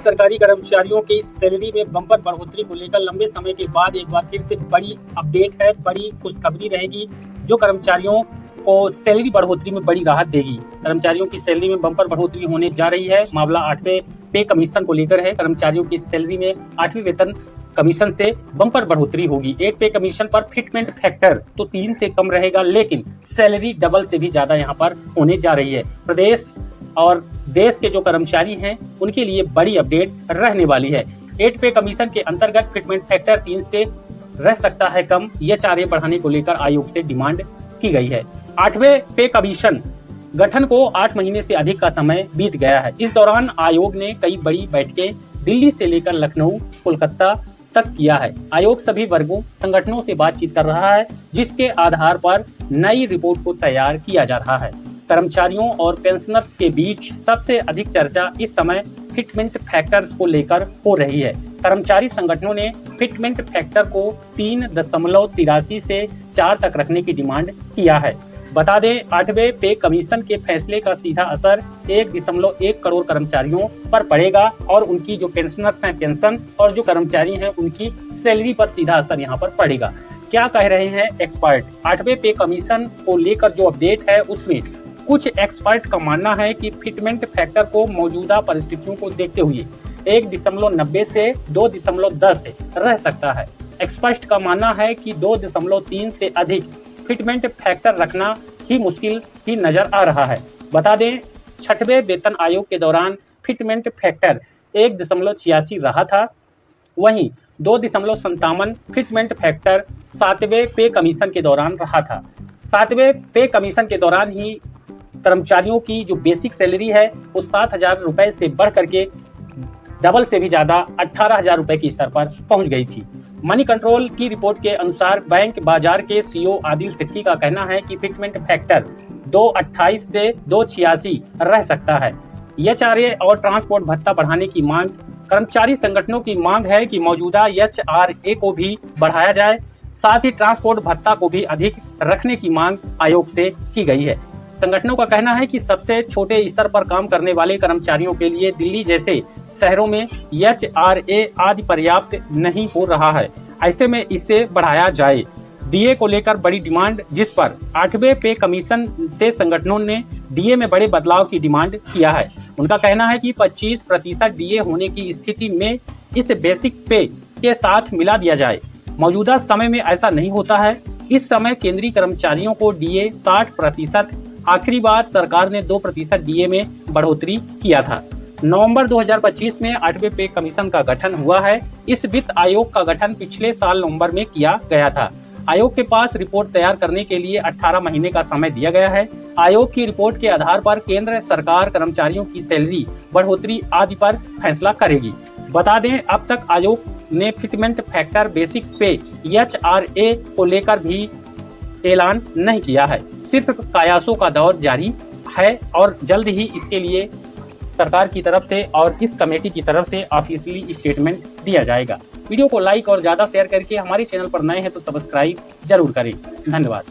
सरकारी कर्मचारियों की सैलरी में बम्पर बढ़ोतरी को लेकर लंबे समय के बाद एक बार फिर से बड़ी अपडेट है, बड़ी खुशखबरी रहेगी जो कर्मचारियों को सैलरी बढ़ोतरी में बड़ी राहत देगी। कर्मचारियों की सैलरी में बम्पर बढ़ोतरी होने जा रही है। मामला 8वें पे कमीशन को लेकर है। कर्मचारियों की सैलरी में 8वें वेतन कमीशन से बम्पर बढ़ोतरी होगी। 8 पे कमीशन पर फिटमेंट फैक्टर तो 3 से कम रहेगा, लेकिन सैलरी डबल से भी ज्यादा यहाँ पर होने जा रही है। प्रदेश और देश के जो कर्मचारी हैं उनके लिए बड़ी अपडेट रहने वाली है। 8 पे कमीशन के अंतर्गत फिटमेंट फैक्टर 3 से रह सकता है कम। यह चार्ज बढ़ाने को लेकर आयोग से डिमांड की गई है। 8वें पे कमीशन गठन को 8 महीने से अधिक का समय बीत गया है। इस दौरान आयोग ने कई बड़ी बैठकें दिल्ली से लेकर लखनऊ, कोलकाता तक किया है। आयोग सभी वर्गों संगठनों से बातचीत कर रहा है, जिसके आधार पर नई रिपोर्ट को तैयार किया जा रहा है। कर्मचारियों और पेंशनर्स के बीच सबसे अधिक चर्चा इस समय फिटमेंट फैक्टर्स को लेकर हो रही है। कर्मचारी संगठनों ने फिटमेंट फैक्टर को 3.83 से 4 तक रखने की डिमांड किया है। बता दें, 8वें पे कमीशन के फैसले का सीधा असर 1.1 करोड़ कर्मचारियों पर पड़ेगा और उनकी जो पेंशनर्स हैं पेंशन और जो कर्मचारी हैं उनकी सैलरी पर सीधा असर यहाँ पर पड़ेगा। क्या कह रहे हैं एक्सपर्ट? 8वें पे कमीशन को लेकर जो अपडेट है उसमें कुछ एक्सपर्ट का मानना है कि फिटमेंट फैक्टर को मौजूदा परिस्थितियों को देखते हुए 1.90 से 2.10 रह सकता है। एक्सपर्ट का मानना है कि 2.3 से अधिक फिटमेंट फैक्टर रखना ही मुश्किल ही नजर आ रहा है। बता दें, 6वें वेतन आयोग के दौरान फिटमेंट फैक्टर 1.86 रहा था, वहीं 2.57 फिटमेंट फैक्टर 7वें पे कमीशन के दौरान रहा था। 7वें पे कमीशन के दौरान ही कर्मचारियों की जो बेसिक सैलरी है वो 7,000 रुपए से बढ़ करके डबल से भी ज्यादा 18,000 रुपए की स्तर पर पहुंच गई थी। मनी कंट्रोल की रिपोर्ट के अनुसार बैंक बाजार के सीईओ आदिल सिद्दीकी का कहना है कि फिटमेंट फैक्टर 2.28 से 2.86 रह सकता है। एचआरए और ट्रांसपोर्ट भत्ता बढ़ाने की मांग। कर्मचारी संगठनों की मांग है कि मौजूदा एचआरए को भी बढ़ाया जाए, साथ ही ट्रांसपोर्ट भत्ता को भी अधिक रखने की मांग आयोग से की गई है। संगठनों का कहना है कि सबसे छोटे स्तर पर काम करने वाले कर्मचारियों के लिए दिल्ली जैसे शहरों में एचआरए आदि पर्याप्त नहीं हो रहा है, ऐसे में इसे बढ़ाया जाए। डीए को लेकर बड़ी डिमांड, जिस पर 8वें पे कमीशन से संगठनों ने डीए में बड़े बदलाव की डिमांड किया है। उनका कहना है कि 25% डीए होने की स्थिति में इस बेसिक पे के साथ मिला दिया जाए। मौजूदा समय में ऐसा नहीं होता है। इस समय केंद्रीय कर्मचारियों को डीए 60%, आखिरी बार सरकार ने 2% डीए में बढ़ोतरी किया था। नवंबर 2025 में 8वें पे कमीशन का गठन हुआ है। इस वित्त आयोग का गठन पिछले साल नवंबर में किया गया था। आयोग के पास रिपोर्ट तैयार करने के लिए 18 महीने का समय दिया गया है। आयोग की रिपोर्ट के आधार पर केंद्र सरकार कर्मचारियों की सैलरी बढ़ोतरी आदि पर फैसला करेगी। बता दें, अब तक आयोग ने फिटमेंट फैक्टर, बेसिक पे, एचआरए को लेकर भी ऐलान नहीं किया है। सिर्फ कयासों का दौर जारी है और जल्द ही इसके लिए सरकार की तरफ से और इस कमेटी की तरफ से ऑफिशियली स्टेटमेंट दिया जाएगा। वीडियो को लाइक और ज़्यादा शेयर करके हमारे चैनल पर नए हैं तो सब्सक्राइब जरूर करें। धन्यवाद।